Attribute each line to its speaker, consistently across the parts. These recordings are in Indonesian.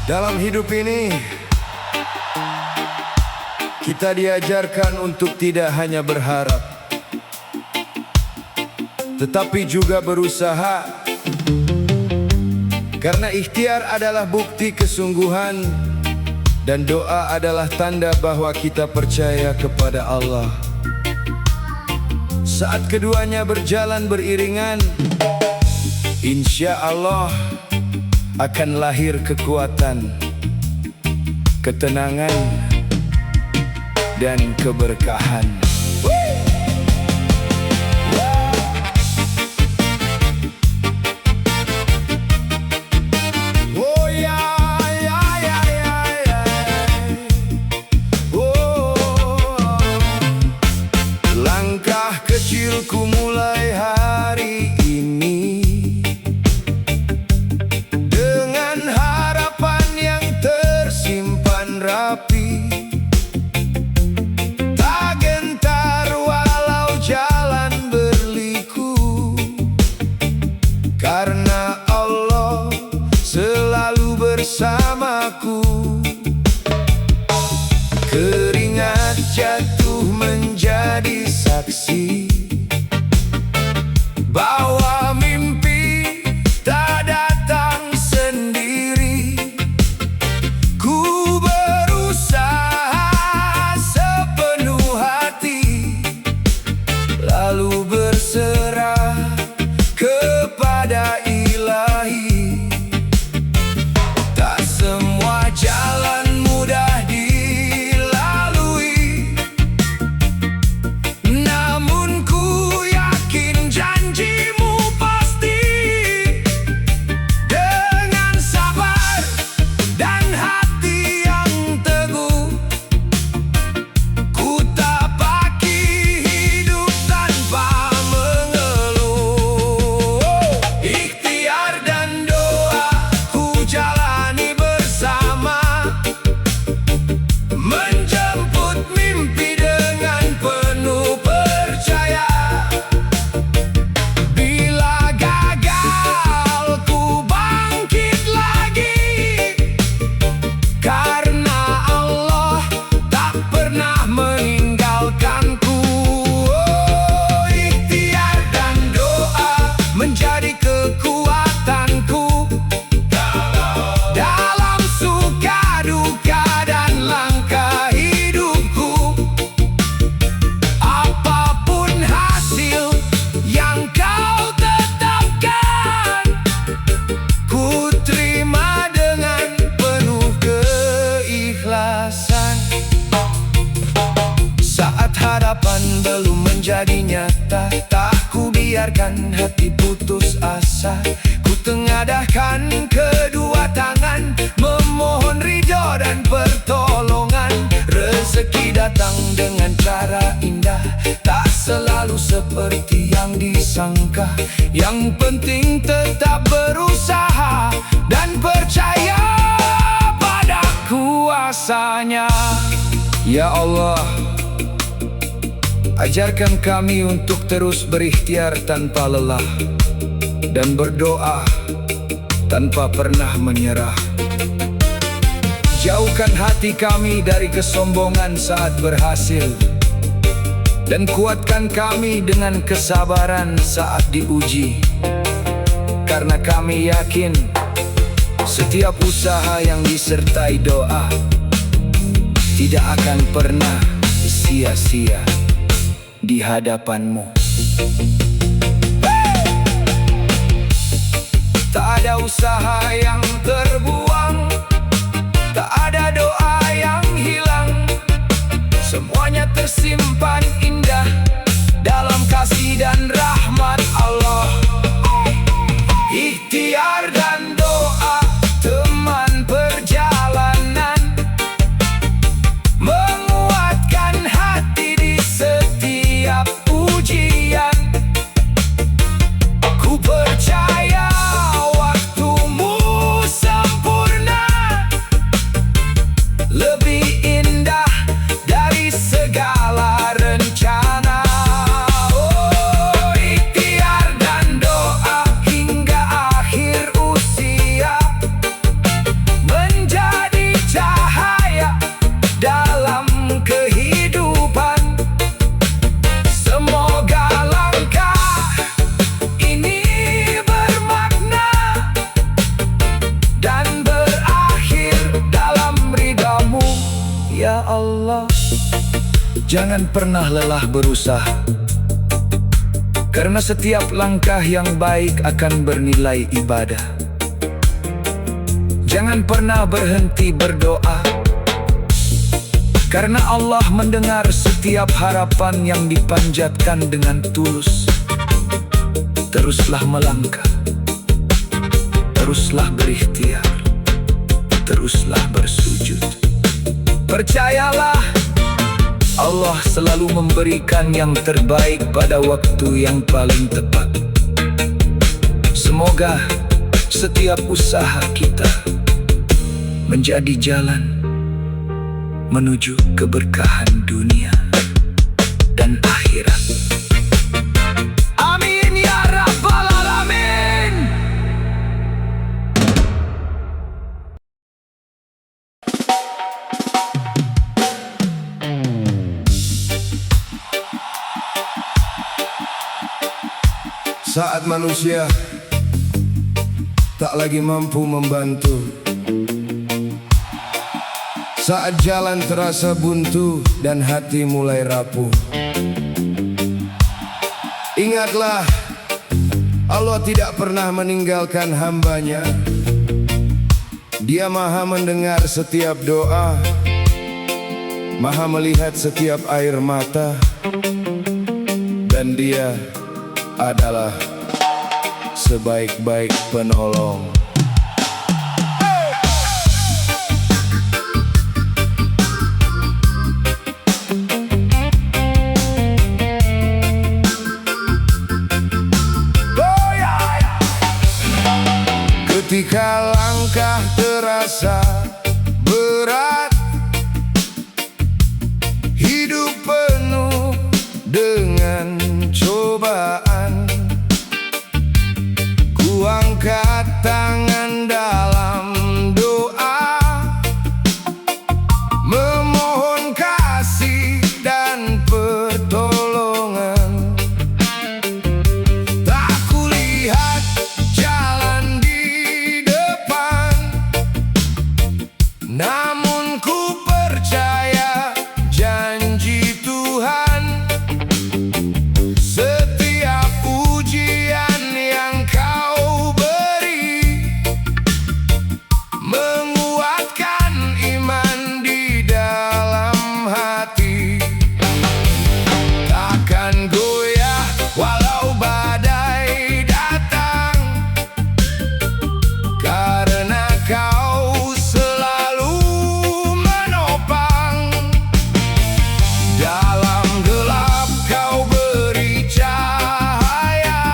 Speaker 1: Dalam hidup ini, kita diajarkan untuk tidak hanya berharap, tetapi juga berusaha. Karena ikhtiar adalah bukti kesungguhan, dan doa adalah tanda bahwa kita percaya kepada Allah. Saat keduanya berjalan beriringan, insya Allah akan lahir kekuatan, ketenangan, dan keberkahan. Oh ya, ya, ya, ya, ya. Oh, langkah kecilku mulai hari ini, dengan harapan yang tersimpan rapi. Tak gentar walau jalan berliku, karena Allah selalu bersamaku. Keringat jatuh menjadi saksi bahwa mimpi tak datang sendiri. Ku berusaha sepenuh hati, lalu berserah kepada Ilahi. Tak semua jalan mudah dilalui, namun ku yakin janjimu pasti. Dengan sabar dan hati yang teguh, ku tapaki hidup tanpa mengeluh. Ikhtiar dan doa ku jalani bersama, menjemput mimpi dengan penuh percaya. Bila gagal ku bangkit lagi, karena Allah tak pernah meninggalkanku. Oh, ikhtiar dan doa menjadi kekuatanku dalam suka duka dan langkah hidupku. Apapun hasil yang kau tetapkan, ku terima dengan penuh keikhlasan. Saat harapan belum menjadi nyata, tak ku biarkan hati putus asa. Ku tengadahkan kedua tangan, memohon ridho dan pertolongan. Rezeki datang dengan cara indah, tak selalu seperti yang disangka. Yang penting tetap berusaha dan percaya pada kuasa-Nya. Ya Allah, ajarkan kami untuk terus berikhtiar tanpa lelah, dan berdoa tanpa pernah menyerah. Jauhkan hati kami dari kesombongan saat berhasil, dan kuatkan kami dengan kesabaran saat diuji. Karena kami yakin setiap usaha yang disertai doa tidak akan pernah sia-sia di hadapan-Mu. Tak ada usaha yang terbuang, tak ada doa yang hilang. Semuanya tersimpan indah dalam kasih dan rahmat Allah. Ikhtiar dan doa teman perjalanan, menguatkan hati di setiap ujian. Ku percaya waktumu sempurna, lebih indah dari segala rencana. Jangan pernah lelah berusaha, karena setiap langkah yang baik akan bernilai ibadah. Jangan pernah berhenti berdoa, karena Allah mendengar setiap harapan yang dipanjatkan dengan tulus. Teruslah melangkah, teruslah berikhtiar, teruslah bersujud. Percayalah, Allah selalu memberikan yang terbaik pada waktu yang paling tepat. Semoga setiap usaha kita menjadi jalan menuju keberkahan dunia dan akhirat. Amin ya rabbal alamin.
Speaker 2: Saat manusia tak lagi mampu membantu, saat jalan terasa buntu dan hati mulai rapuh, ingatlah, Allah tidak pernah meninggalkan hambanya. Dia maha mendengar setiap doa, maha melihat setiap air mata, dan Dia adalah sebaik-baik penolong. Ketika langkah terasa berat, hidup penuh dengan cobaan, ku angkat tangan dalam doa, memohon kasih dan pertolongan. Tak kulihat jalan di depan, namun ku percaya janji Tuhan. Setiap ujian yang Kau beri menguatkan iman di dalam hati. Takkan goyah walau badai datang, karena Kau selalu menopang. Dalam gelap Kau beri cahaya,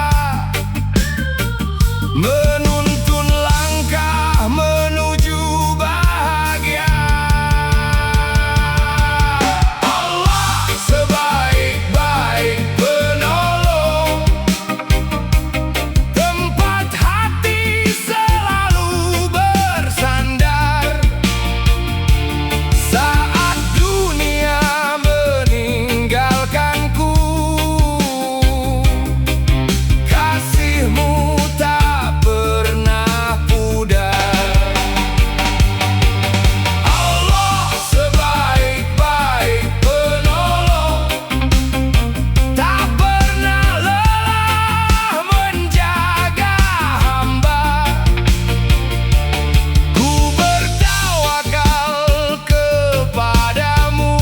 Speaker 2: menuntun langkah menuju bahagia. Allah sebaik-baik penolong, tempat hati selalu bersandar. Saat dunia meninggalkanku, kasih-Mu tak pernah pudar. Allah sebaik-baik penolong, tak pernah lelah menjaga hamba. Ku bertawakal kepadamu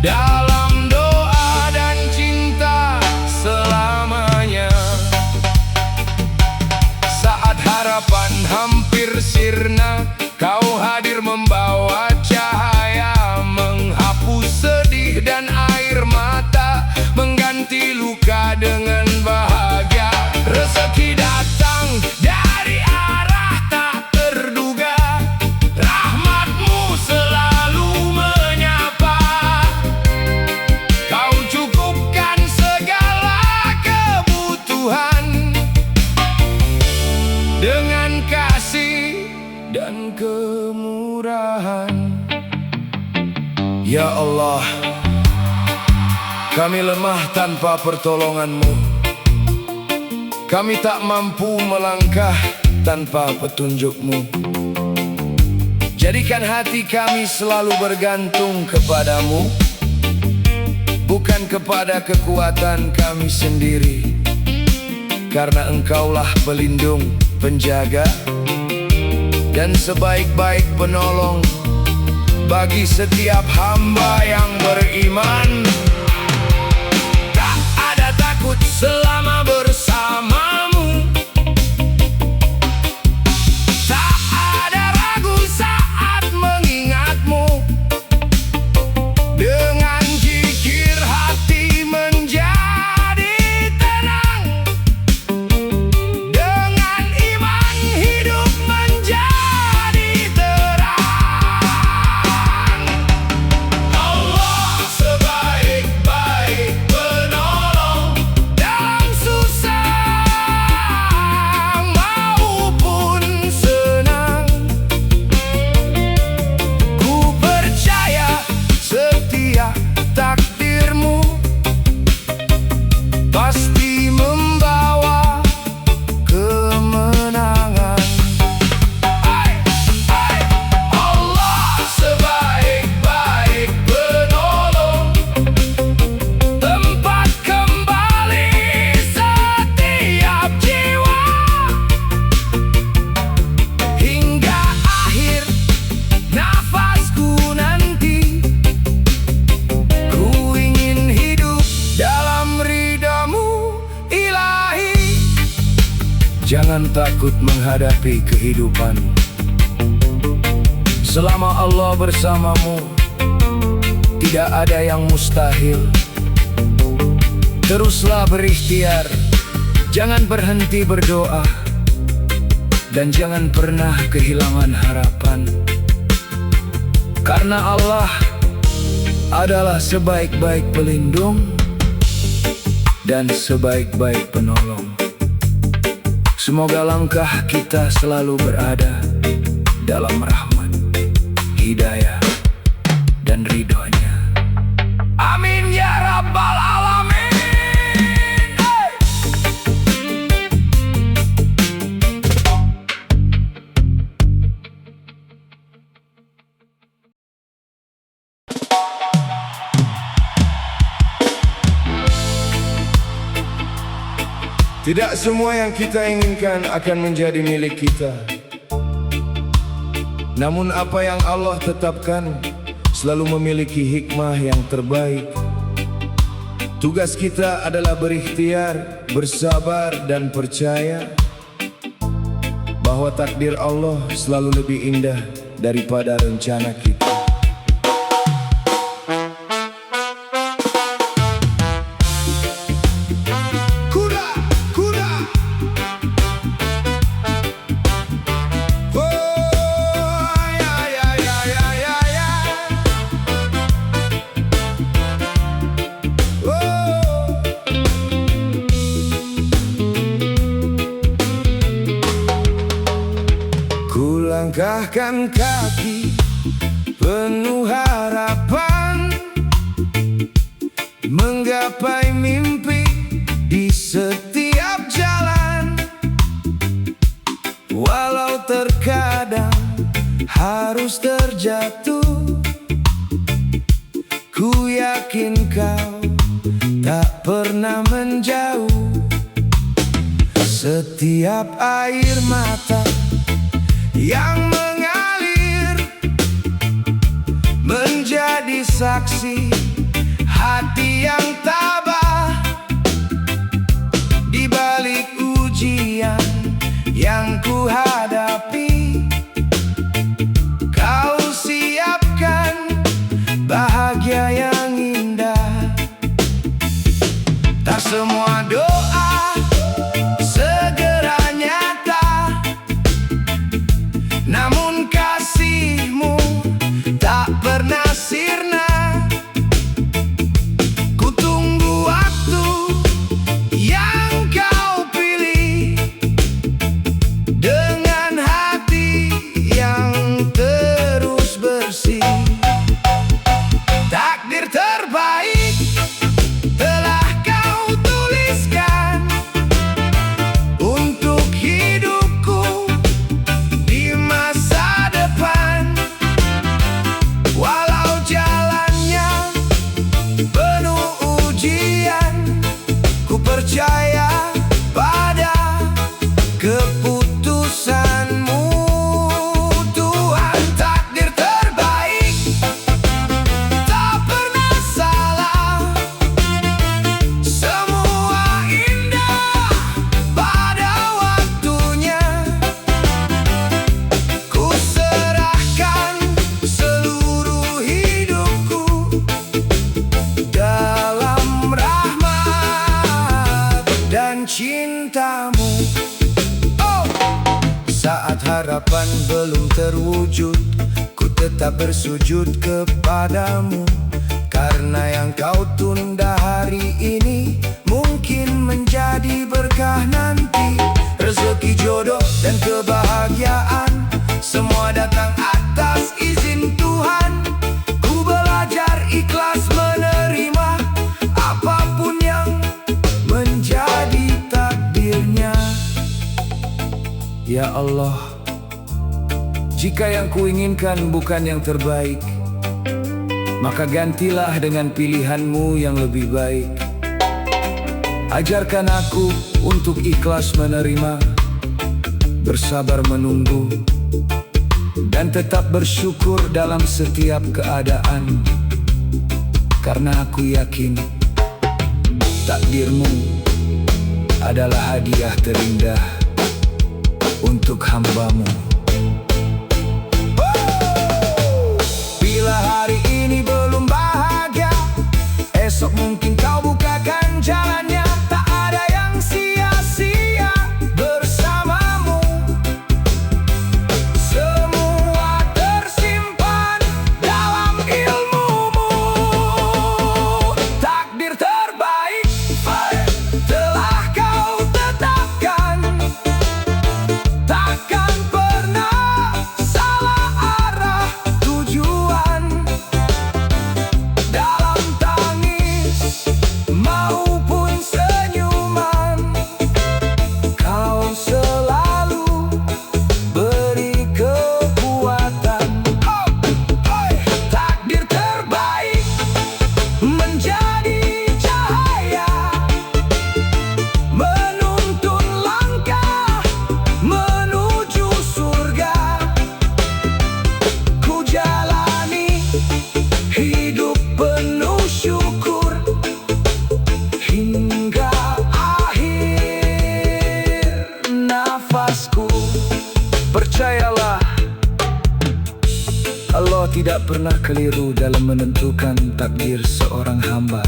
Speaker 2: dalam doa dan cinta selamanya. Saat harapan hampir sirna, Kau hadir membawa cahaya, menghapus sedih dan air mata, mengganti luka dengan bahagia. Rezeki datang dari arah tak terduga, rahmat-Mu selalu menyapa. Kau cukupkan segala kebutuhan dengan kasih dan kemurahan. Ya Allah, kami lemah tanpa pertolongan-Mu. Kami tak mampu melangkah tanpa petunjuk-Mu. Jadikan hati kami selalu bergantung kepadamu, bukan kepada kekuatan kami sendiri. Karena Engkaulah pelindung, penjaga, dan sebaik-baik penolong bagi setiap hamba yang beriman. Tak ada takut selama bersamamu, tak ada ragu saat mengingatmu. Dengan zikir hati menjadi tenang, dengan iman hidup menjadi terang. Allah sebaik-baik penolong dalam susah maupun senang. Ku percaya setiap takdirmu pasti membawa kemenangan. Allah sebaik-baik penolong, tempat kembali setiap jiwa. Hingga akhir nafasku nanti, ku ingin hidup dalam ridhamu ilahi. Jangan takut menghadapi kehidupan. Selama Allah bersamamu, tidak ada yang mustahil. Teruslah berikhtiar, jangan berhenti berdoa, dan jangan pernah kehilangan harapan. Karena Allah adalah sebaik-baik pelindung dan sebaik-baik penolong. Semoga langkah kita selalu berada dalam rahmat, hidayah, dan ridhonya. Amin ya rabbal alamin. Hey! Tidak semua yang kita inginkan akan menjadi milik kita. Namun apa yang Allah tetapkan selalu memiliki hikmah yang terbaik. Tugas kita adalah berikhtiar, bersabar, dan percaya bahwa takdir Allah selalu lebih indah daripada rencana kita. Langkahkan kaki penuh harapan, menggapai mimpi di setiap jalan. Walau terkadang harus terjatuh, ku yakin kau tak pernah menjauh. Setiap air mata yang mengalir menjadi saksi hati yang tabah. Di balik ujian yang ku hadapi, kau siapkan bahagia yang indah. Tak semua doa segera nyata, namun kasihmu tak pernah sirna. Ku tunggu waktu yang kau pilih, dengan hati yang terus bersih. Takdir terbaik telah kau tuliskan,
Speaker 1: percaya pada keputusanmu. Tuhan, takdir terbaik tak pernah salah. Semua indah pada waktunya. Ku serahkan seluruh hidupku dalam rahmat dan cintamu. Saat harapan belum terwujud, ku tetap bersujud kepadamu. Karena yang kau tunda hari ini mungkin menjadi berkah nanti. Rezeki, jodoh, dan kebahagiaan semua datang atas izin Tuhan. Ku belajar ikhlas menerima apapun yang menjadi takdirnya. Ya Allah, jika yang kuinginkan bukan yang terbaik, maka gantilah dengan pilihan-Mu yang lebih baik. Ajarkan aku untuk ikhlas menerima, bersabar menunggu, dan tetap bersyukur dalam setiap keadaan. Karena aku yakin takdir-Mu adalah hadiah terindah untuk hamba-Mu. Bila hari ini belum bahagia, esok mungkin kau bukakan jalannya. Tak ada yang sia-sia bersamamu. Semua tersimpan dalam ilmu-Mu. Takdir terbaik telah kau tetapkan. Takkan pernah salah arah tujuan. Dalam tangis maupun senyuman, kau selalu beri kekuatan. Takdir terbaik menjadi cahaya, menuntun langkah menuju surga. Ku jalani hidup penuh syukur hingga akhir nafasku. Percayalah, Allah tidak pernah keliru dalam menentukan takdir seorang hamba.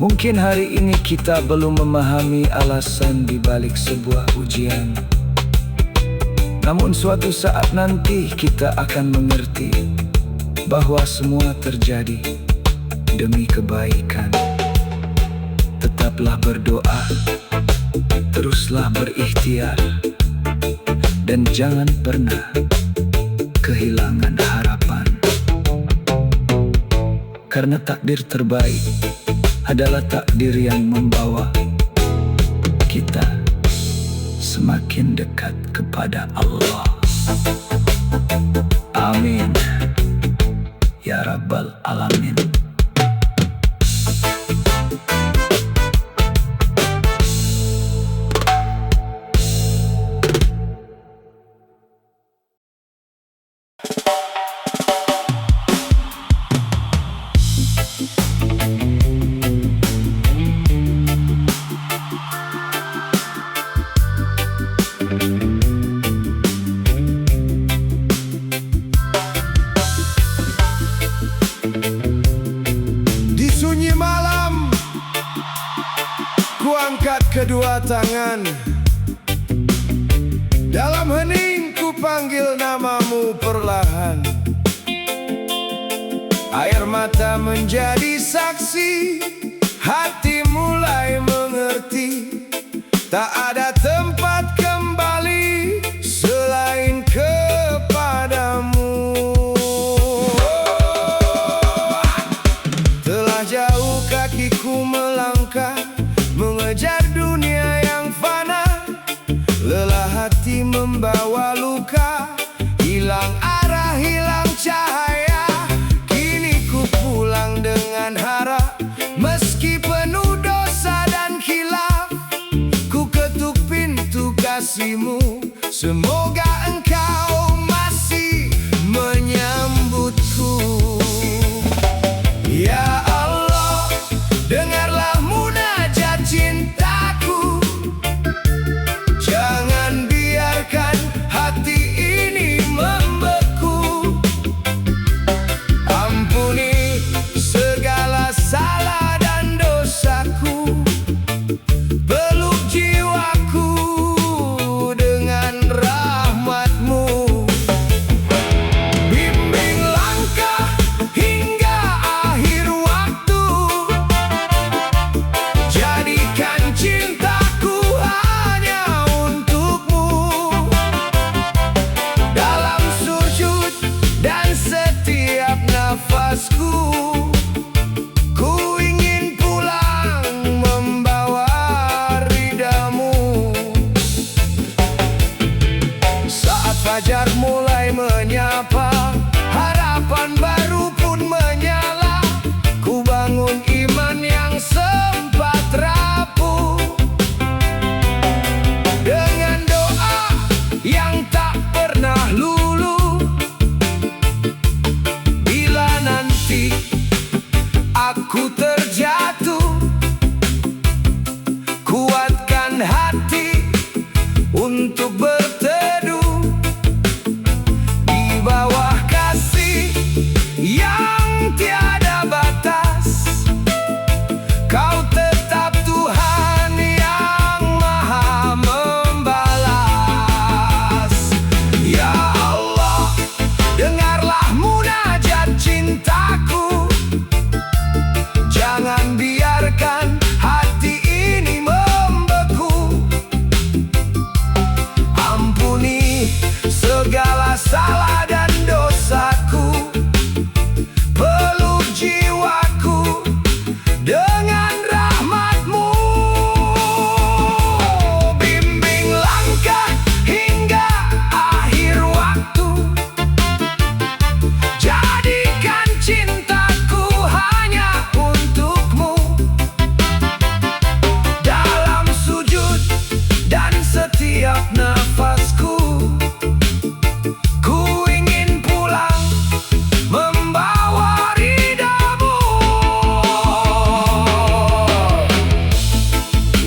Speaker 1: Mungkin hari ini kita belum memahami alasan di balik sebuah ujian, namun suatu saat nanti kita akan mengerti bahwa semua terjadi demi kebaikan. Tetaplah berdoa, teruslah berikhtiar, dan jangan pernah kehilangan harapan. Karena takdir terbaik adalah takdir yang membawa kita semakin dekat kepada Allah. Amin ya Rabbal Alamin. Di sunyi malam, ku angkat kedua tangan. Dalam hening ku panggil namamu perlahan. Air mata menjadi saksi, hati mulai mengerti. Tak ada tempat kembali selain kepadamu. Telah jauh kakiku melangkah, mengejar dunia yang fana. Lelah hati membawa luka, hilang arah, hilang cahaya. Kini ku pulang dengan harap, meski penuh dosa dan
Speaker 2: kasih-Mu. Semoga Engkau masih menyambutku. Ya Allah, dengarlah munajat cintaku. Jangan biarkan hati ini membeku. Ampuni segala salah dan dosaku. Peluk jiwaku dengan rahmat-Mu. Bimbing langkah hingga akhir waktu. Jadikan cintaku hanya untuk-Mu. Dalam sujud dan setiap nafasku, ku ingin pulang membawa ridha-Mu. Saat fajar mulai menyapa, harapan baru pun menyala. Ku bangun iman yang sempat rapuh dengan doa yang tak pernah luluh. Bila nanti aku terjatuh, kuatkan hati untuk berteduh di bawah kasih yang tiada batas. Kau tetap Tuhan yang maha membalas. Ya Allah, dengarlah munajat cintaku. Jangan biarkan hati ini membeku. Ampuni segala salah dan dosaku. Peluk jiwaku dengan rahmat-Mu. Bimbing langkah hingga akhir waktu. Jadikan cintaku hanya untuk-Mu. Dalam sujud dan setiap nafasku, ku ingin pulang membawa ridha-Mu.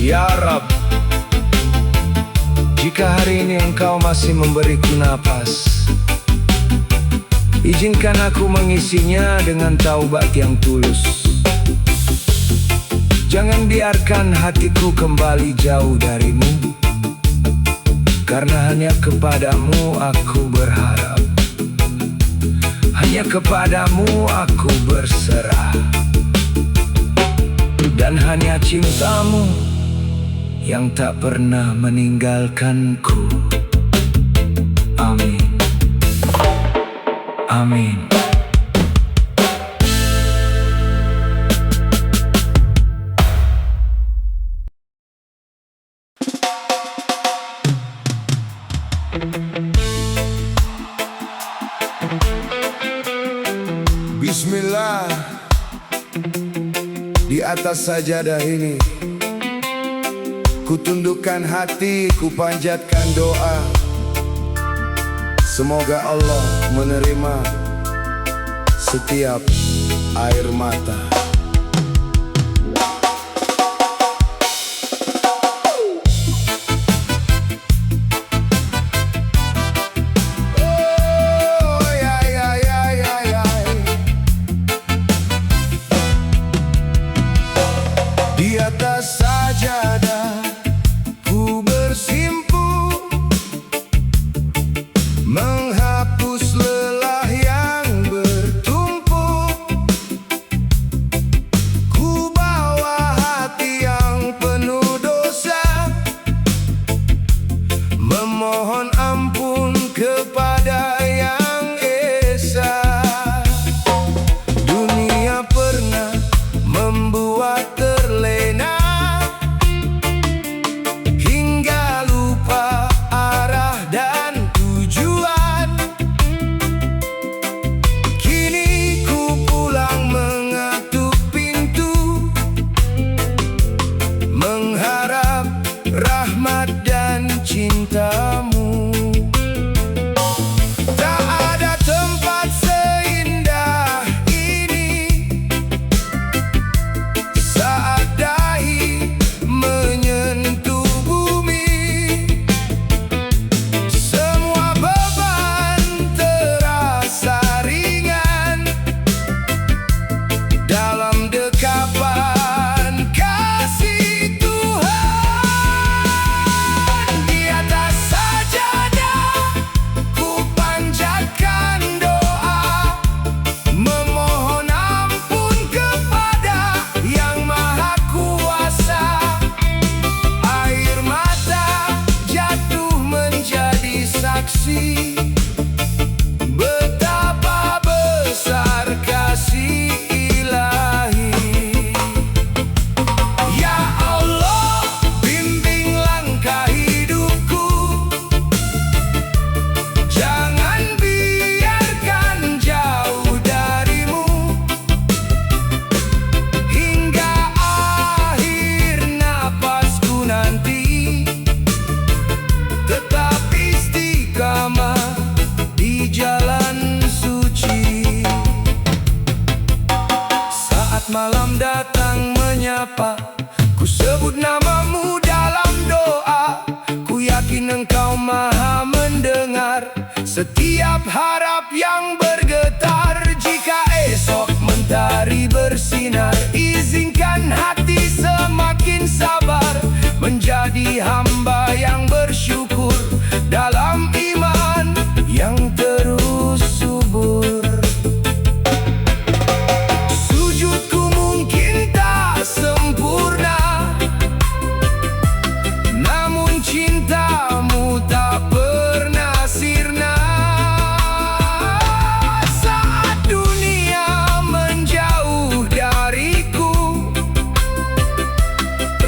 Speaker 2: Ya Rab, jika hari ini Engkau masih memberiku napas, izinkan aku mengisinya dengan taubat yang tulus. Jangan biarkan hatiku kembali jauh dari-Mu, karena hanya kepada-Mu aku berharap. Hanya kepada-Mu aku berserah. Dan hanya cinta-Mu yang tak pernah meninggalkanku. Amin. Amin. Bismillah. Di atas sajadah ini, ku tundukkan hati, ku panjatkan doa. Semoga Allah menerima setiap air mata. Di atas sajadah ku bersimpu, menghapus lelah yang bertumpuk. Ku bawa hati yang penuh dosa, memohon ampun kepada Yang Esa. Dunia pernah membuat terlena hingga lupa arah dan tujuan. Kini ku pulang mengetuk pintu, mengharap rahmat dan cinta. cintamu. Tak ada tempat seindah ini saat dahi menyentuh bumi. Semua beban terasa ringan dalam dekapan kasih Tuhan. Di atas sajadah ku panjatkan doa, memohon ampun kepada Yang Maha Kuasa. Air mata jatuh menjadi saksi betapa besar kasih Ilahi. Ya Allah, bimbing langkah hidupku, jangan biarkan jauh darimu hingga akhir napasku nanti. Tetap istiqamah di jalan suci. Saat malam datang menyapa, ku sebut namamu dalam doa. Ku yakin engkau maha mendengar setiap harap yang bergetar. Jika esok mentari bersinar, izinkan hati semakin sabar, menjadi hamba yang bersyukur dalam iman yang terus subur. Sujudku mungkin tak sempurna, namun cintamu tak pernah sirna. Saat dunia menjauh dariku,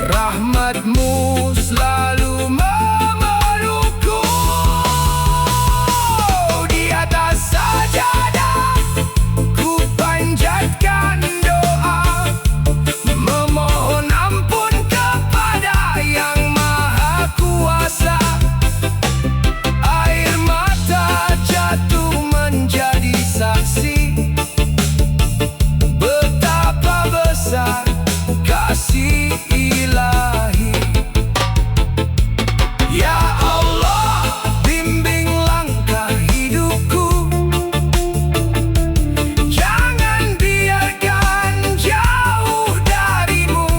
Speaker 2: rahmatmu selalu memelukku. Di atas sajadah ku panjatkan doa, memohon ampun kepada Yang Maha Kuasa. Air mata jatuh menjadi saksi betapa besar kasih Ilahi. Ya Allah, bimbing langkah hidupku, jangan biarkan jauh darimu.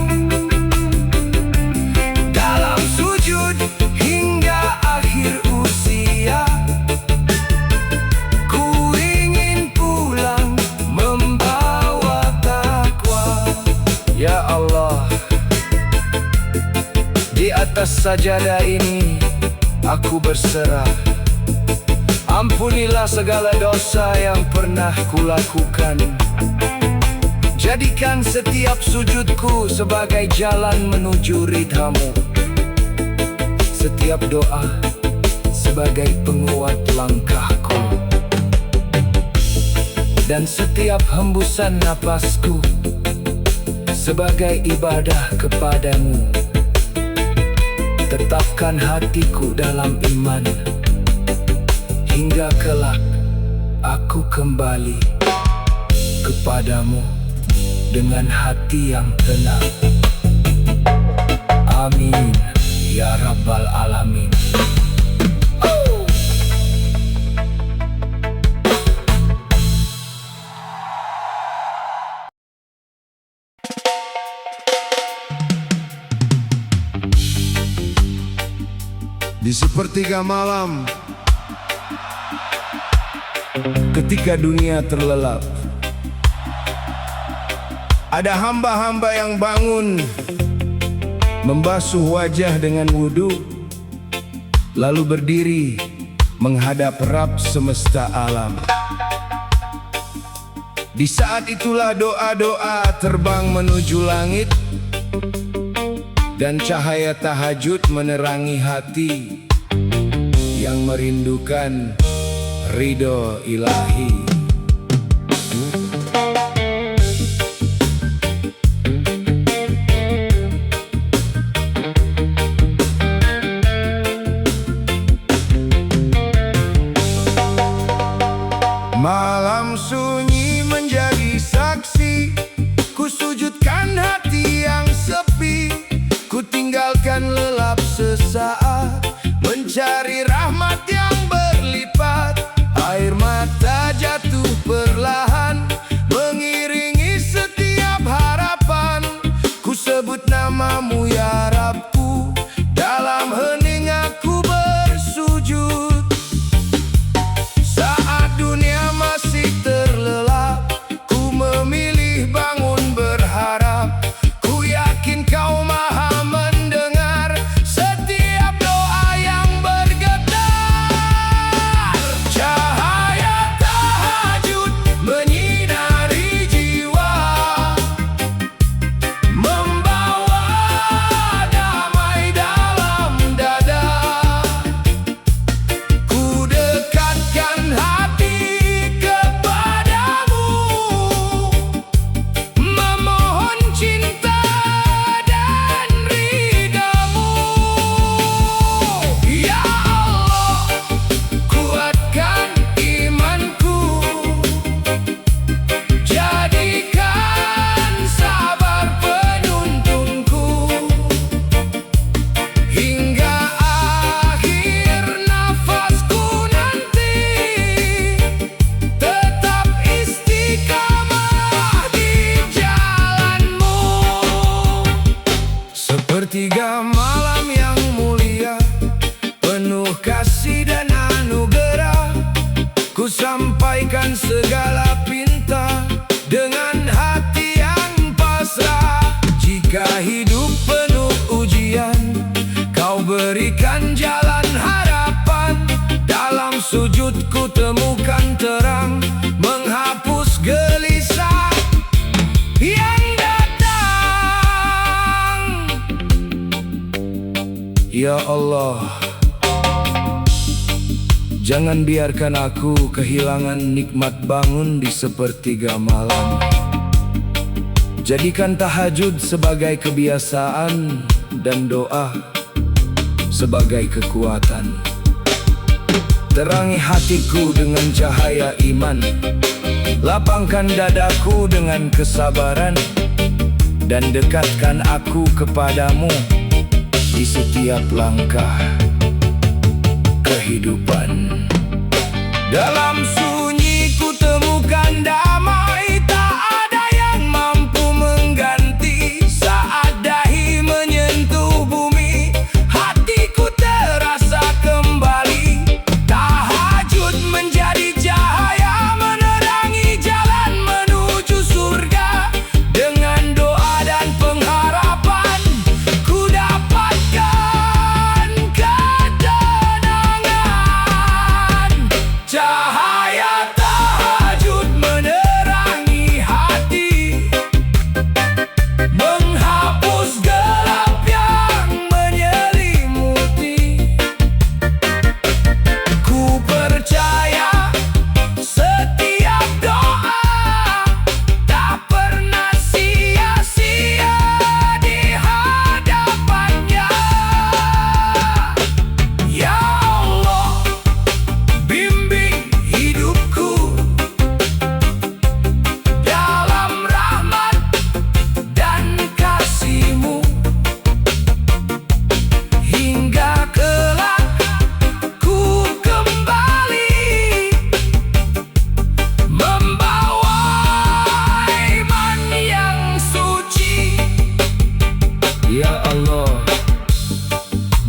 Speaker 2: Dalam sujud hingga akhir usia, ku ingin pulang membawa takwa. Ya Allah, di atas sajadah ini aku berserah. Ampunilah segala dosa yang pernah kulakukan. Jadikan setiap sujudku sebagai jalan menuju ridhamu, setiap doa sebagai penguat langkahku, dan setiap hembusan napasku sebagai ibadah kepadamu. Tetapkan hatiku dalam iman hingga kelak aku kembali kepadamu dengan hati yang tenang. Amin ya Rabbal Alamin. Di sepertiga malam, ketika dunia terlelap, ada hamba-hamba yang bangun, membasuh wajah dengan wudu, lalu berdiri menghadap Rabb semesta alam. Di saat itulah doa-doa terbang menuju langit, dan cahaya tahajud menerangi hati yang merindukan ridho Ilahi. takkan lelap sesaat, mencari rahmat yang berlipat. Air mata jatuh perlahan, mengiringi setiap harapan. Ku sebut namamu ya Rabbku, dalam hening aku bersujud. Saat dunia masih terlelap, ku memilih bangun berharap. Ku yakin kau maha mendengar setiap doa yang bergetar. Cahaya tahajud menyinari jiwa, membawa damai dalam dada. Ku dekatkan hati kepadamu, memohon cinta dan ridamu. Ya Allah, kuatkan imanku, jadikan sabar penuntunku, hingga akhir nafasku nanti tetap istiqamah di jalanmu. Sepertiga malam yang mulia, penuh kasih dan anugerah, ku sampaikan segala pinta dengan hati yang pasrah. Jika hidup penuh ujian, kau berikan jalan harapan. Dalam sujudku temukan terang, menghapus gelisah yang datang. Ya Allah, jangan biarkan aku kehilangan nikmat bangun di sepertiga malam. Jadikan tahajud sebagai kebiasaan dan doa sebagai kekuatan. Terangi hatiku dengan cahaya iman, lapangkan dadaku dengan kesabaran, dan dekatkan aku kepadamu di setiap langkah kehidupan. Dalam sunyi ku temukan damai, tak ada yang mampu mengganti. Saat dahi menyentuh bumi, hatiku terasa kembali. Tahajud menjadi cahaya, menerangi jalan menuju surga. Dengan doa dan pengharapan, ku dapatkan ketenangan. Cahaya tahajud menerangi hati, menghapus gelap yang menyelimuti. Ku percaya setiap doa tak pernah sia-sia di hadapannya. Ya Allah, bimbing hidupku dalam rahmat dan kasih-Mu, hingga kelak ku kembali membawa iman yang suci. Ya Allah,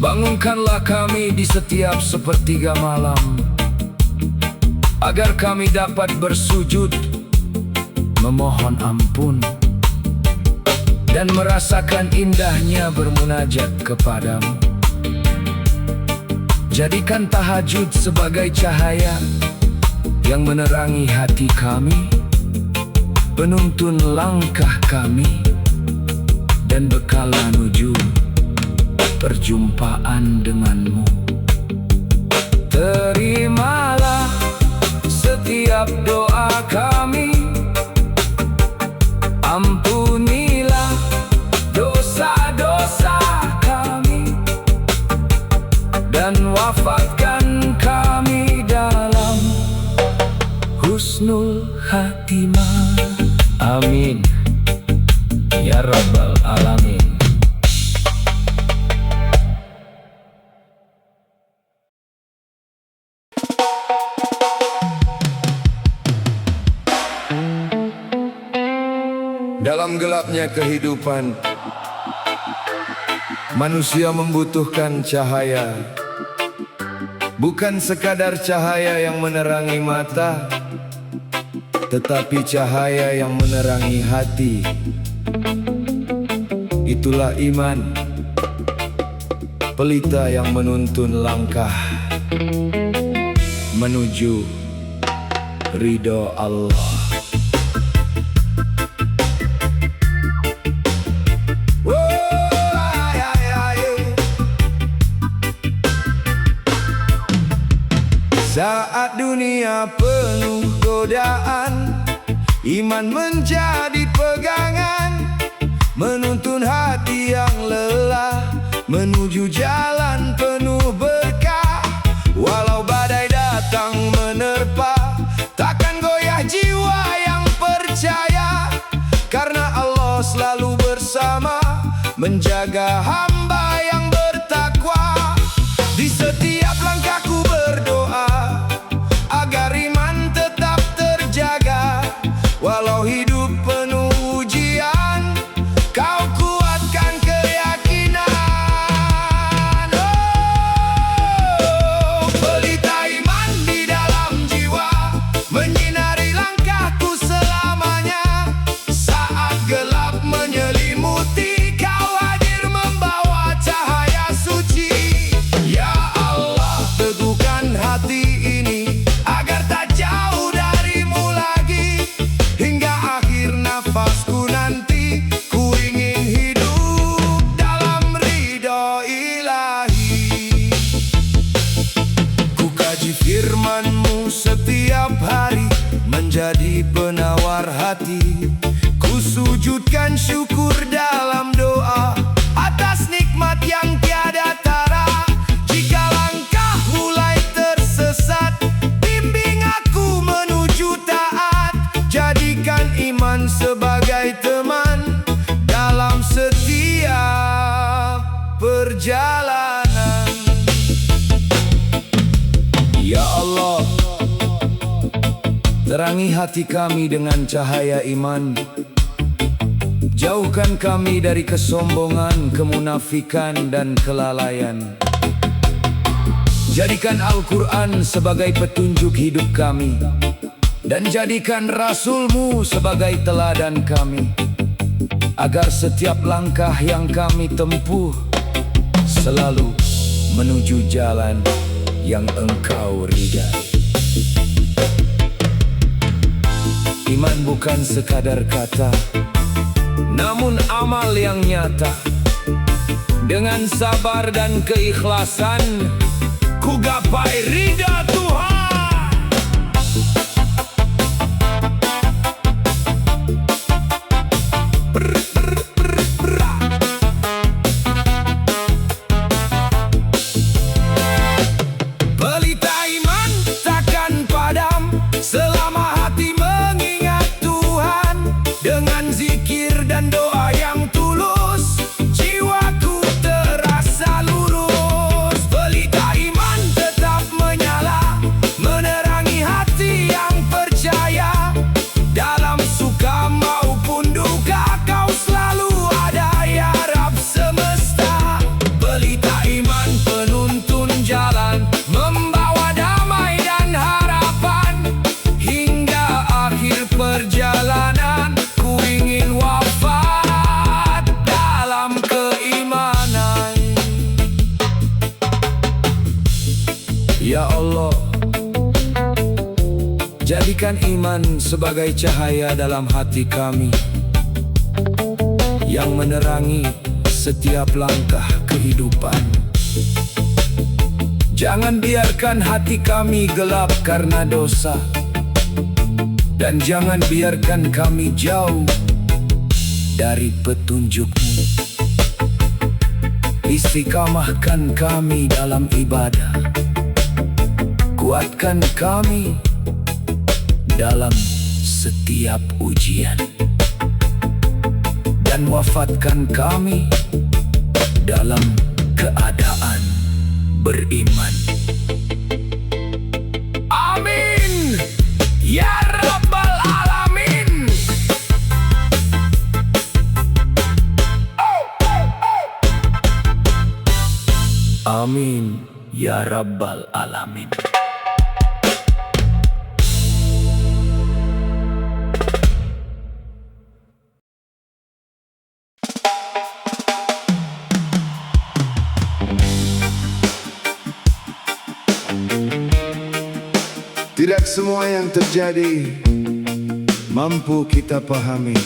Speaker 2: bangunkanlah kami di setiap sepertiga malam, agar kami dapat bersujud, memohon ampun, dan merasakan indahnya bermunajat kepadamu. Jadikan tahajud sebagai cahaya yang menerangi hati kami, penuntun langkah kami, dan bekal menuju perjumpaan denganmu. Terimalah setiap doa kami, ampunilah dosa-dosa kami, dan wafatkan kami dalam husnul khatimah. Amin ya Rabbal Alamin. Dalam gelapnya kehidupan, manusia membutuhkan cahaya. Bukan sekadar cahaya yang menerangi mata, tetapi cahaya yang menerangi hati. Itulah iman, pelita yang menuntun langkah menuju ridho Allah. Saat dunia penuh godaan, iman menjadi pegangan, menuntun hati yang lelah menuju jalan penuh berkah. Walau badai datang menerpa, takkan goyah jiwa yang percaya, karena Allah selalu bersama, menjaga hamba yang bertakwa. Di setiap langkahku berdoa agar iman tetap terjaga. Walau hidup penuh ujian, Kau kuatkan keyakinan. Oh, pelita iman di dalam jiwa menyinari langkahku selamanya. Saat gelap menyelimuti, Kau hadir membawa cahaya suci. Ya Allah, teguhkan hati ini agar tak jauh darimu lagi. Hingga akhir nafasku nanti, ku ingin hidup dalam ridho ilahi. Ku kaji firman-Mu setiap hari, menjadi penawar hati. Ku sujudkan syukur dalam doa atas nikmat yang tiada tara. Jika langkah mulai tersesat, bimbing aku menuju taat. Jadikan iman sebagai teman dalam setiap perjalanan. Ya Allah, terangi hati kami dengan cahaya iman. Jauhkan kami dari kesombongan, kemunafikan, dan kelalaian. Jadikan Al-Quran sebagai petunjuk hidup kami, dan jadikan Rasul-Mu sebagai teladan kami, agar setiap langkah yang kami tempuh selalu menuju jalan yang Engkau ridai. Iman bukan sekadar kata, namun amal yang nyata. Dengan sabar dan keikhlasan, ku gapai ridha Tuhan. Pelita iman takkan padam selama hati mengingat Tuhan. Dengan zikir dan doa yang tulus, jiwaku terasa lurus. Pelita iman tetap menyala, menerangi hati yang percaya. Dalam suka maupun duka, Kau selalu ada, ya Rabb semesta. Pelita iman penuntun jalan, membawa damai dan harapan. Hingga akhir perjalanan, ku ingin wafat dalam keimanan. Ya Allah, jadikan iman sebagai cahaya dalam hati kami, yang menerangi setiap langkah kehidupan. Jangan biarkan hati kami gelap karena dosa, dan jangan biarkan kami jauh dari petunjuk-Mu. Istiqamahkan kami dalam ibadah, kuatkan kami dalam setiap ujian, dan wafatkan kami dalam keadaan beriman. Amin ya Rabbal Alamin.
Speaker 1: Amin ya Rabbal Alamin.
Speaker 2: Tidak semua yang terjadi mampu kita pahami.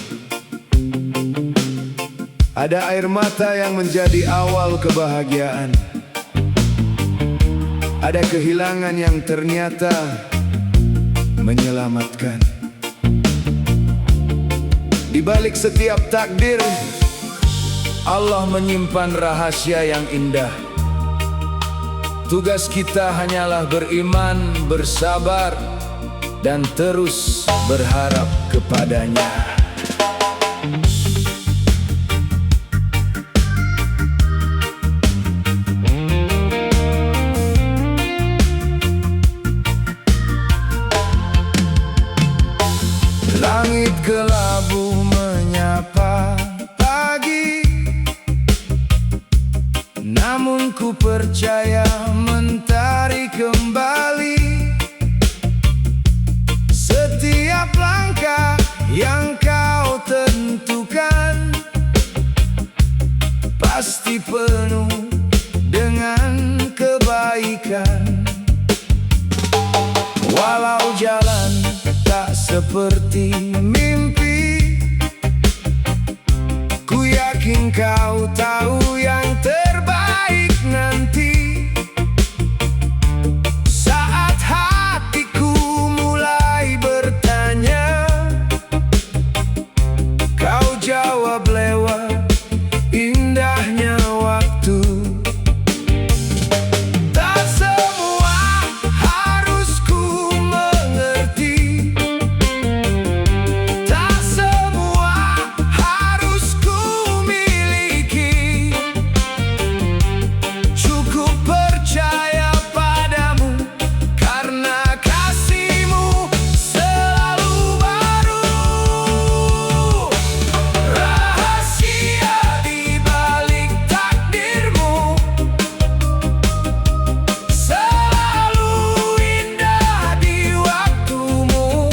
Speaker 2: Ada air mata yang menjadi awal kebahagiaan. Ada kehilangan yang ternyata menyelamatkan. Di balik setiap takdir, Allah menyimpan rahasia yang indah. Tugas kita hanyalah beriman, bersabar, dan terus berharap kepadanya. Langit kelabu menyapa pagi, namun ku percaya mentari kembali. Setiap langkah yang kau tentukan pasti penuh dengan kebaikan. Walau jalan tak seperti mimpi, ku yakin kau tahu yang terbaik nanti. Saat hatiku mulai bertanya, kau jawab lewat indahnya waktu. Tak semua harus ku mengerti, tak semua harus ku miliki. Cukup percaya padamu, karena kasihmu selalu baru. Rahasia di balik takdirmu selalu indah di waktumu.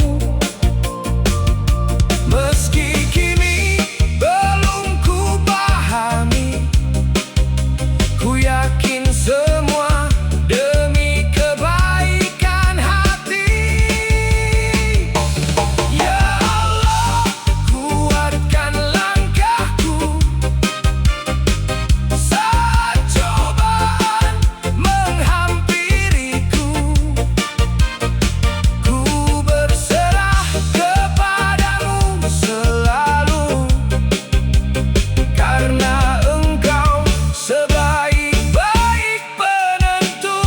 Speaker 2: Meski kini belum ku pahami, ku yakin semua demi kebaikan hati. Ya Allah, kuatkan langkahku saat cobaan menghampiriku. Ku berserah kepadamu selalu, karena Engkau sebaik-baik penentu.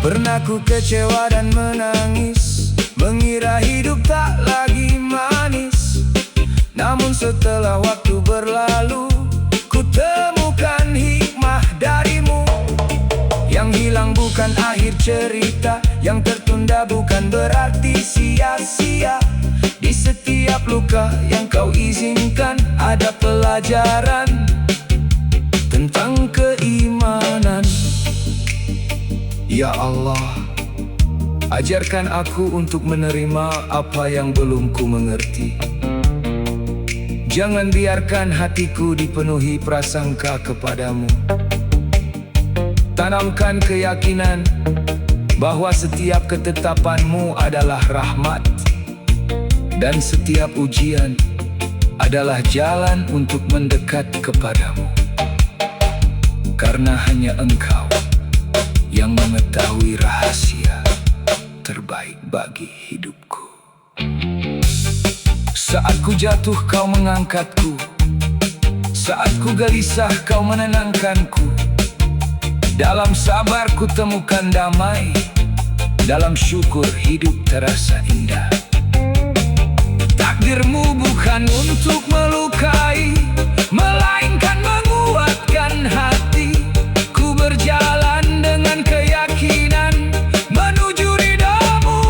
Speaker 2: Pernah ku kecewa dan menangis, mengira hidup tak lagi manis. Namun setelah waktu berlalu, ku temukan hikmah darimu. Yang hilang bukan akhir cerita, yang tertunda bukan berarti sia-sia. Di setiap luka yang kau izinkan ada pelajaran tentang keimanan. Ya Allah, ajarkan aku untuk menerima apa yang belum ku mengerti. Jangan biarkan hatiku dipenuhi prasangka kepadamu. Tanamkan keyakinan bahwa setiap ketetapanmu adalah rahmat, dan setiap ujian adalah jalan untuk mendekat kepadamu. Karena hanya Engkau yang mengetahui rahasia terbaik bagi hidupku. Saat ku jatuh, kau mengangkatku. Saat ku gelisah, kau menenangkanku. Dalam sabar ku temukan damai. Dalam syukur hidup terasa indah. Takdirmu bukan untuk melukai, melainkan menguatkan hati. Ku berjalan dengan keyakinan menuju ridhamu.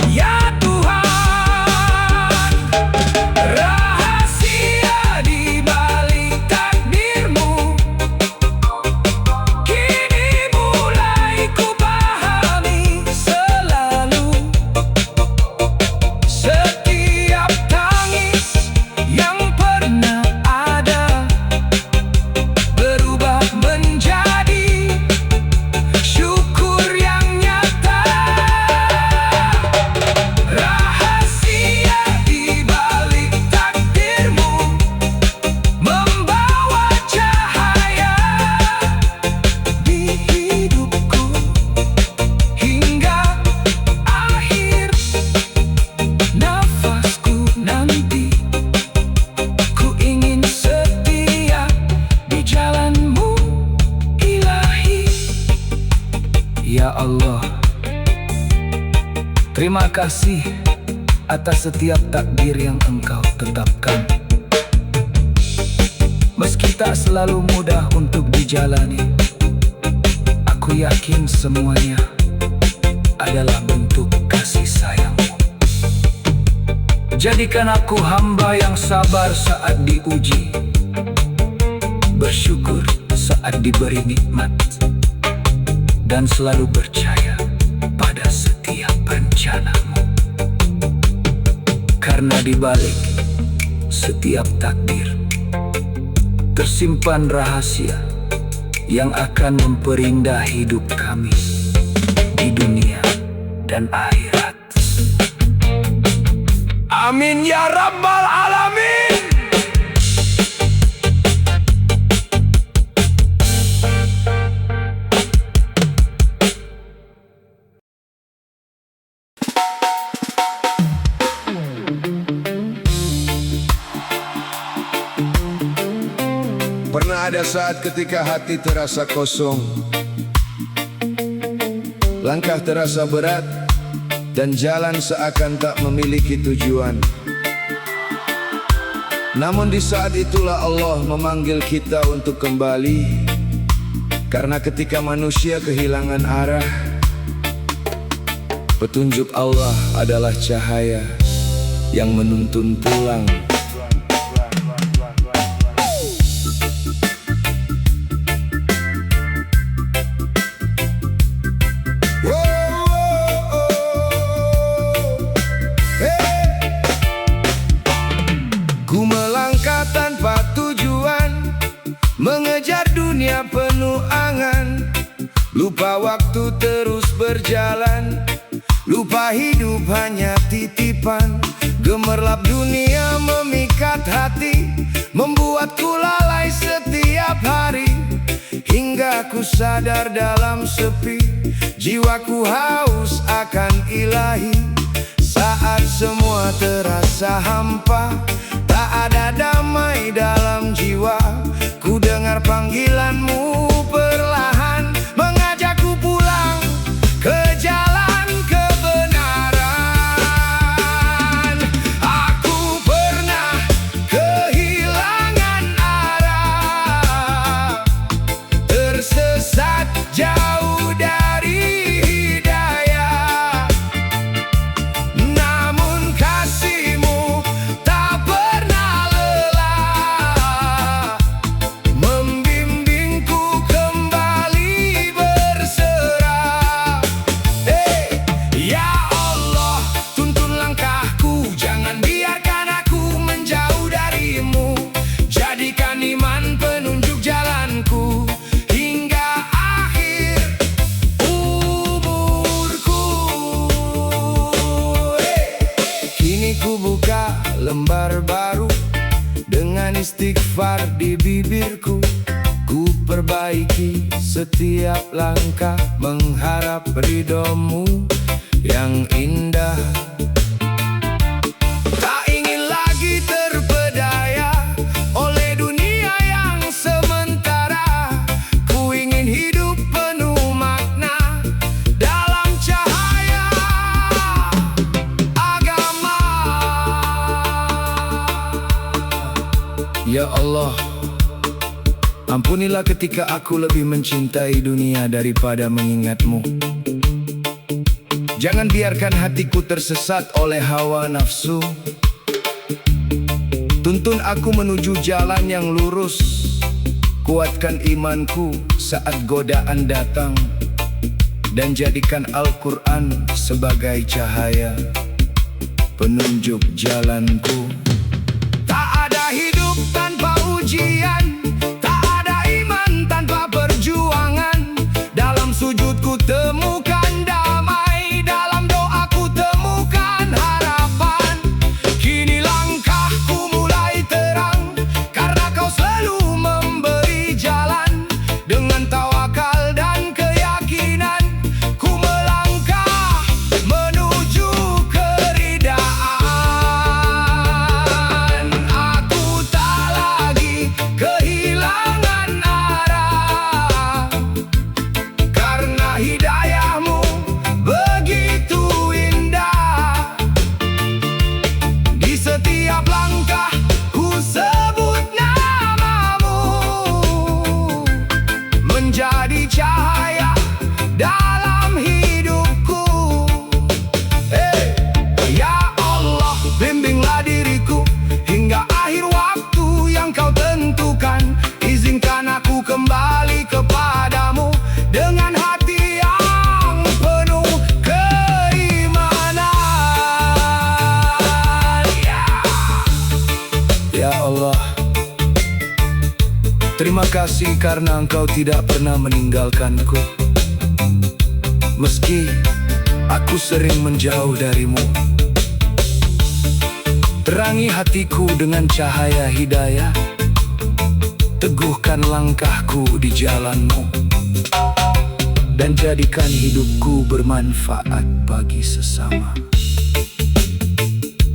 Speaker 2: Ya Tuhan, rahasia di balik takdir
Speaker 1: Ya Allah, terima kasih atas setiap takdir yang Engkau tetapkan. Meski tak selalu mudah untuk dijalani, aku yakin semuanya adalah bentuk kasih sayang-Mu. Jadikan aku hamba yang sabar saat diuji, bersyukur saat diberi nikmat, dan selalu percaya pada setiap rencana-Mu. Karena di balik setiap takdir tersimpan rahasia yang akan memperindah hidup kami di dunia dan akhirat. Amin ya Rabbal Alamin.
Speaker 2: Pernah ada saat ketika hati terasa kosong, langkah terasa berat, dan jalan seakan tak memiliki tujuan. Namun di saat itulah Allah memanggil kita untuk kembali. Karena ketika manusia kehilangan arah, petunjuk Allah adalah cahaya yang menuntun pulang.
Speaker 3: Ku melangkah tanpa tujuan, mengejar dunia penuh angan. Lupa waktu terus berjalan, lupa hidup hanya titipan. Gemerlap dunia memikat hati, membuatku lalai setiap hari. Hingga ku sadar dalam sepi, jiwaku haus akan ilahi. Saat semua terasa hampa, tak ada damai dalam jiwa, ku dengar panggilan-Mu perlahan, mengajakku pulang ke jalan kebenaran. Aku pernah kehilangan arah, tersesat jauh dari hidayah. Namun kasih-Mu tak pernah lelah, membimbingku kembali berserah. Ya Allah, tuntun langkahku, jangan biarkan aku menjauh dari-Mu. Jadikan iman penunjuk jalanku hingga akhir umurku. Kini ku buka lembar baru dengan istighfar di bibirku. Ku perbaiki setiap langkah, mengharap ridho-Mu yang indah. Tak ingin lagi terpedaya oleh dunia yang sementara. Ku ingin hidup penuh makna dalam cahaya agama.
Speaker 1: Ya Allah, ampunilah ketika aku lebih mencintai dunia daripada mengingat-Mu. Jangan biarkan hatiku tersesat oleh hawa nafsu. Tuntun aku menuju jalan yang lurus. Kuatkan imanku saat godaan datang, dan jadikan Al-Quran sebagai cahaya penunjuk jalanku.
Speaker 3: Tak ada hidup tanpa ujian, tak ada iman tanpa perjuangan. Dalam sujudku temukan damai, dalam doaku temukan harapan. Kini langkahku mulai terang, karena Kau selalu memberi jalan. Dengan tawakal dan keyakinan, ku melangkah menuju keridaan.
Speaker 1: Terima kasih karena Engkau tidak pernah meninggalkanku, meski aku sering menjauh darimu. Terangi hatiku dengan cahaya hidayah, teguhkan langkahku di jalan-Mu, dan jadikan hidupku bermanfaat bagi sesama.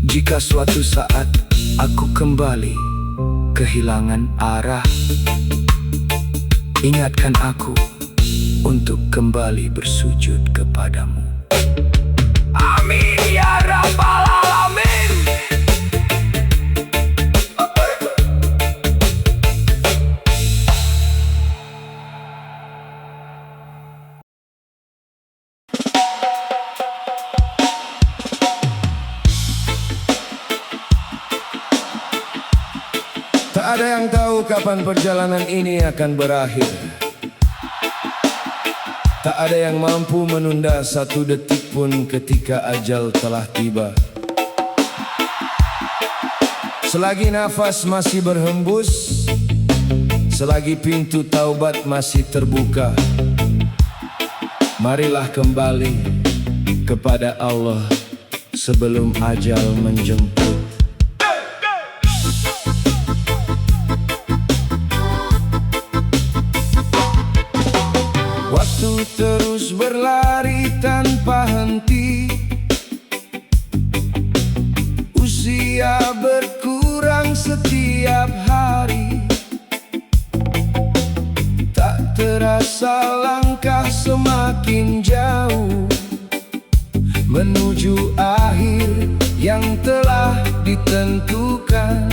Speaker 1: Jika suatu saat aku kembali kehilangan arah, ingatkan aku untuk kembali bersujud kepadamu. Amin ya Rabbal Alamin.
Speaker 2: Tak ada yang tahu kapan perjalanan ini akan berakhir. Tak ada yang mampu menunda satu detik pun ketika ajal telah tiba. Selagi nafas masih berhembus, selagi pintu taubat masih terbuka, marilah kembali kepada Allah sebelum ajal menjemput. Waktu terus berlari tanpa henti, usia berkurang setiap hari. Tak terasa langkah semakin jauh menuju akhir yang telah ditentukan.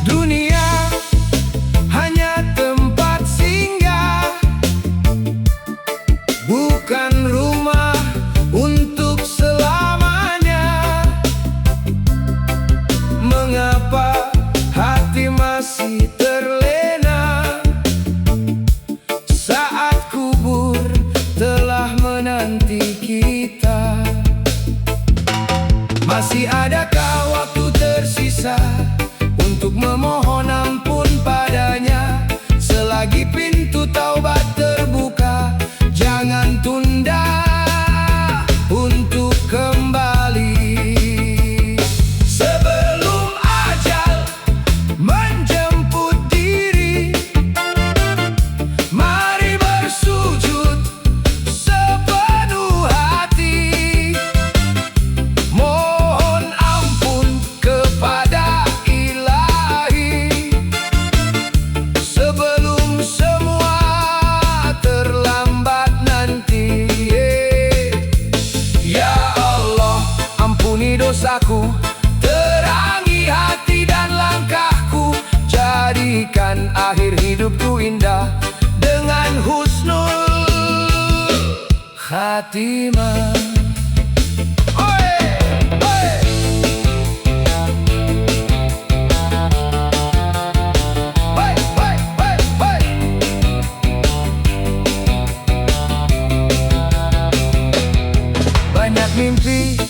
Speaker 2: Dunia hanya tempat singgah, bukan rumah untuk selamanya. Mengapa hati masih terlena saat kubur telah menanti kita? Masih adakah waktu tersisa untuk memohon ampun padanya? Selagi pintu taubat terbuka, jangan tunda untuk kembali. Sebelum ajal menjemput diri, mari bersujud sepenuh hati, mohon ampun kepada Ilahi sebelum semua terlambat nanti. Ya Allah, ampuni dosaku, terangi hati dan langkahku, jadikan akhir hidupku indah dengan husnul khatimah. Oi, oi. Oi, oi, oi, oi. Banyak mimpi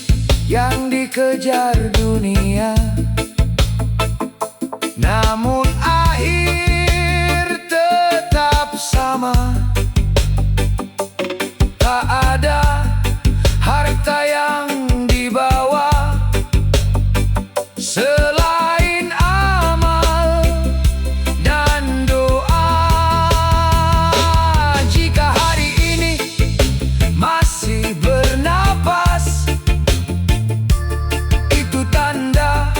Speaker 2: yang dikejar dunia, namun akhir tetap sama. Tak ada harta yang dibawa selain amal dan doa. Jika hari ini masih bernapas, itu tanda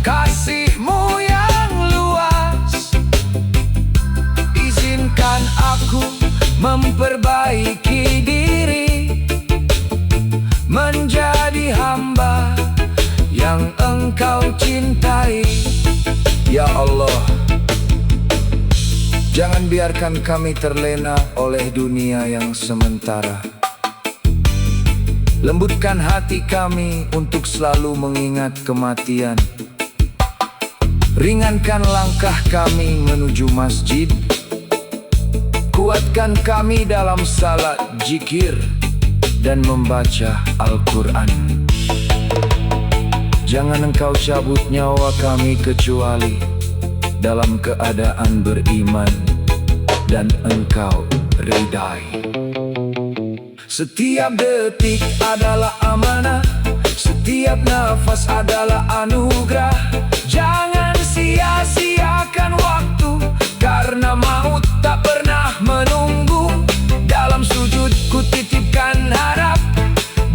Speaker 2: kasih-Mu yang luas. Izinkan aku memperbaiki diri, menjadi hamba yang Engkau cintai. Ya Allah, jangan biarkan kami terlena oleh dunia yang sementara. Lembutkan hati kami untuk selalu mengingat kematian. Ringankan langkah kami menuju masjid. Kuatkan kami dalam salat, zikir, dan membaca Al-Quran. Jangan Engkau cabut nyawa kami kecuali
Speaker 1: dalam keadaan beriman dan Engkau ridai. Setiap detik adalah amanah, setiap nafas adalah anugerah. Jangan sia-siakan waktu, karena maut tak pernah menunggu. Dalam sujud ku titipkan harap,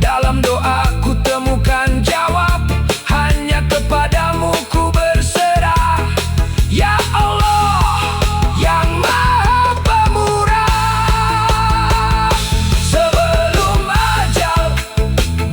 Speaker 1: dalam doa ku temukan jawab. Hanya kepadamu ku berserah, ya Allah yang Maha Pemurah. Sebelum ajal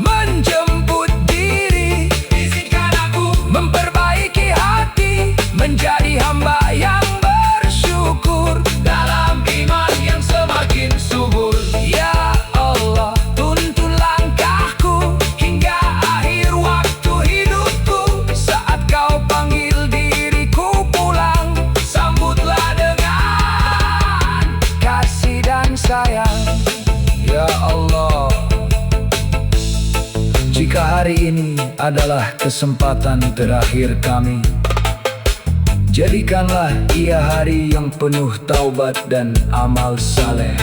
Speaker 1: menjemput diri, izinkan aku memperbaiki hati, menjadi hamba yang bersyukur, dalam iman yang semakin subur. Ya Allah, tuntun langkahku hingga akhir waktu hidupku. Saat Kau panggil diriku pulang, sambutlah dengan kasih dan sayang, ya Allah. Jika hari ini adalah kesempatan terakhir kami, jadikanlah ia hari yang penuh taubat dan amal saleh.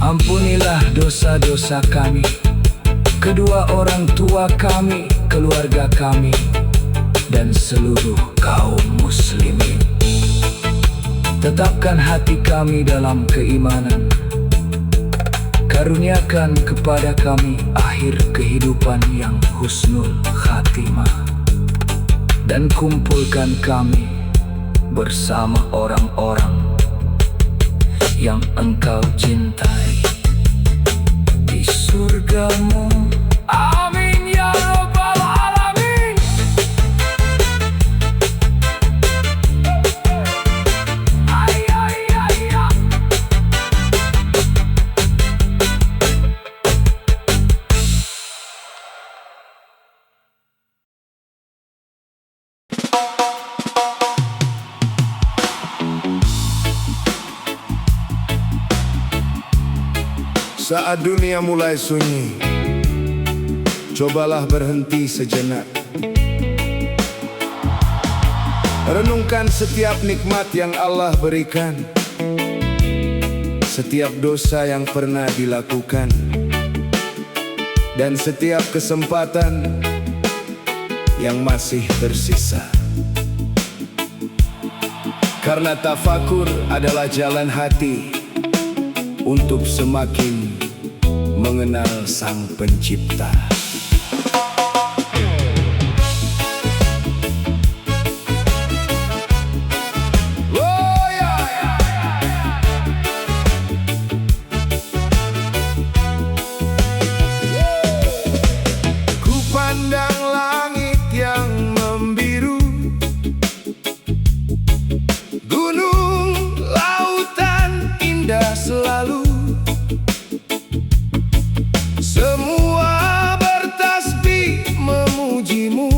Speaker 1: Ampunilah dosa-dosa kami, kedua orang tua kami, keluarga kami, dan seluruh kaum muslimin. Tetapkan hati kami dalam keimanan, karuniakan kepada kami akhir kehidupan yang husnul khatimah, dan kumpulkan kami bersama orang-orang yang Engkau cintai di surgamu. Amin ya rabbal alamin. Ay, ay, ay, ay.
Speaker 2: Saat dunia mulai sunyi, cobalah berhenti sejenak. Renungkan setiap nikmat yang Allah berikan, setiap dosa yang pernah dilakukan, dan setiap kesempatan yang masih tersisa. Karena tafakur adalah jalan hati untuk semakin mengenal Sang Pencipta. Oh, ya, ya, ya, ya. Ku pandang langit yang membiru, gunung, lautan indah selalu. Semua bertasbih memujimu,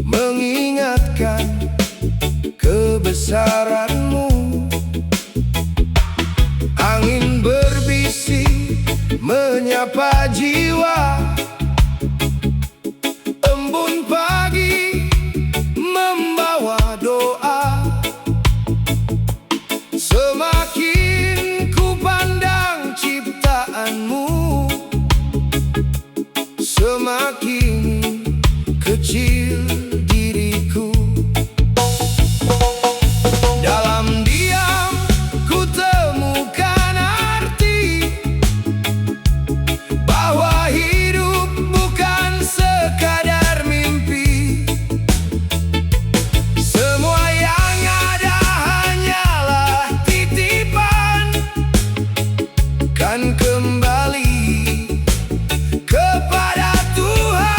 Speaker 2: mengingatkan kebesaranmu. Angin berbisik menyapa jiwa, embun pagi membawa doa. Semakin ku pandang ciptaanmu, semakin kecil diriku. Dalam diam ku temukan arti, bahwa hidup bukan sekadar mimpi. Semua yang ada hanyalah titipan, kan kembali kepada Tuhan.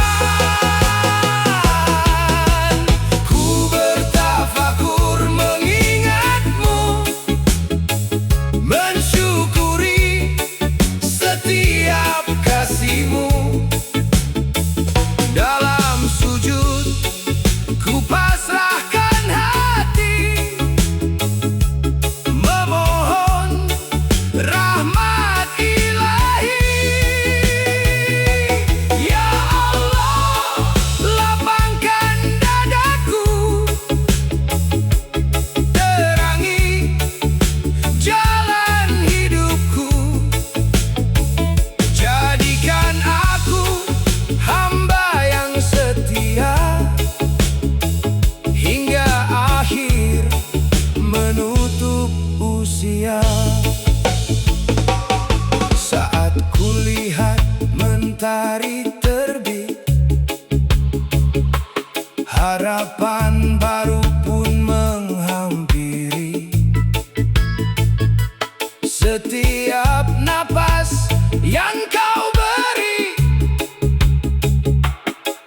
Speaker 2: Ku bertafakur mengingatmu, mensyukuri setiap kasihmu. Dalam sujud ku pasrahkan hati, memohon rahmat ilahi. Ya Allah, lapangkan dadaku usia. Saat kulihat mentari terbit, harapan baru pun menghampiri. Setiap napas yang kau beri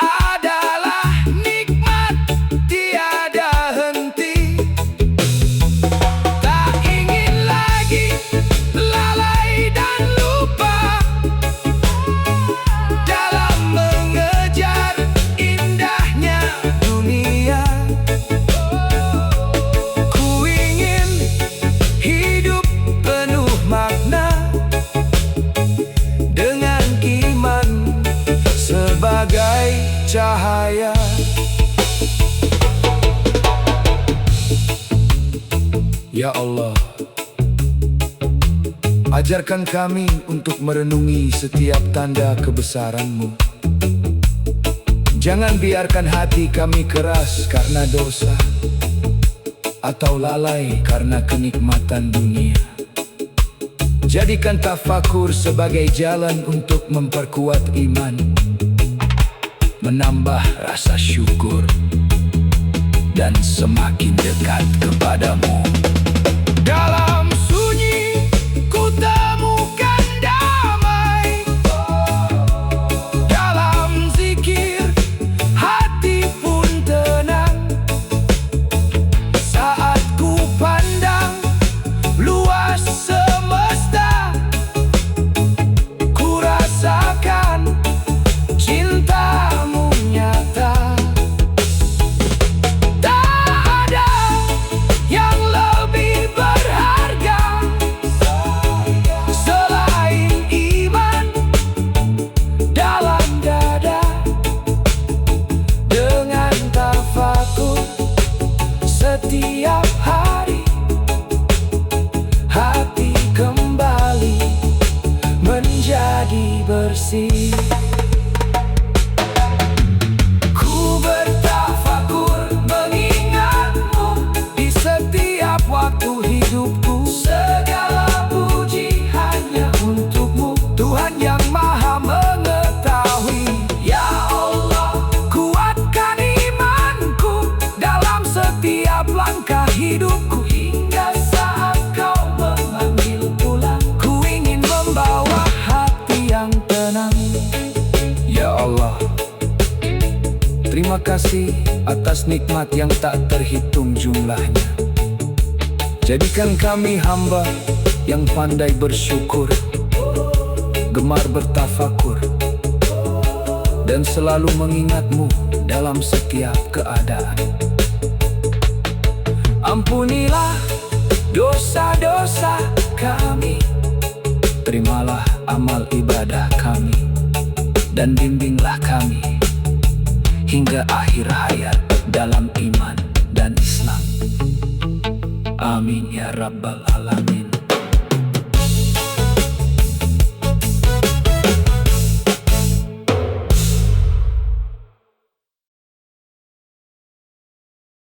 Speaker 2: adalah nikmat tiada henti. Tak ingin lagi lalai dan lupa dalam mengejar indahnya dunia. Ku ingin hidup penuh makna dengan iman sebagai cahaya. Ya Allah, ajarkan kami untuk merenungi setiap tanda kebesaran-Mu. Jangan biarkan hati kami keras karena dosa, atau lalai karena kenikmatan dunia. Jadikan tafakur sebagai jalan untuk memperkuat iman, menambah rasa syukur, dan semakin dekat kepadamu. Dalam sunyi ku temukan damai, dalam zikir hati pun tenang. Saat ku pandang luas semesta, ku rasakan cinta-Mu nyata. Tak ada yang lebih berharga selain iman dalam dada. Dengan tafakur setiap hari, hati kembali menjadi bersih. Ku bertafakur mengingat-Mu di setiap waktu hidupku. Segala puji hanya untuk-Mu, Tuhan yang Maha Mengetahui. Ya Allah, kuatkan imanku dalam setiap langkah hidupku, hingga saat Kau memanggil pulang. Ku ingin membawa hati yang tenang. Ya Allah, terima kasih atas nikmat yang tak terhitung jumlahnya. Jadikan kami hamba yang pandai bersyukur, gemar bertafakur, dan selalu mengingat-Mu dalam setiap keadaan. Ampunilah dosa-dosa kami, terimalah amal ibadah kami, dan bimbinglah kami hingga akhir hayat dalam iman dan Islam. Amin ya Rabbal Alamin.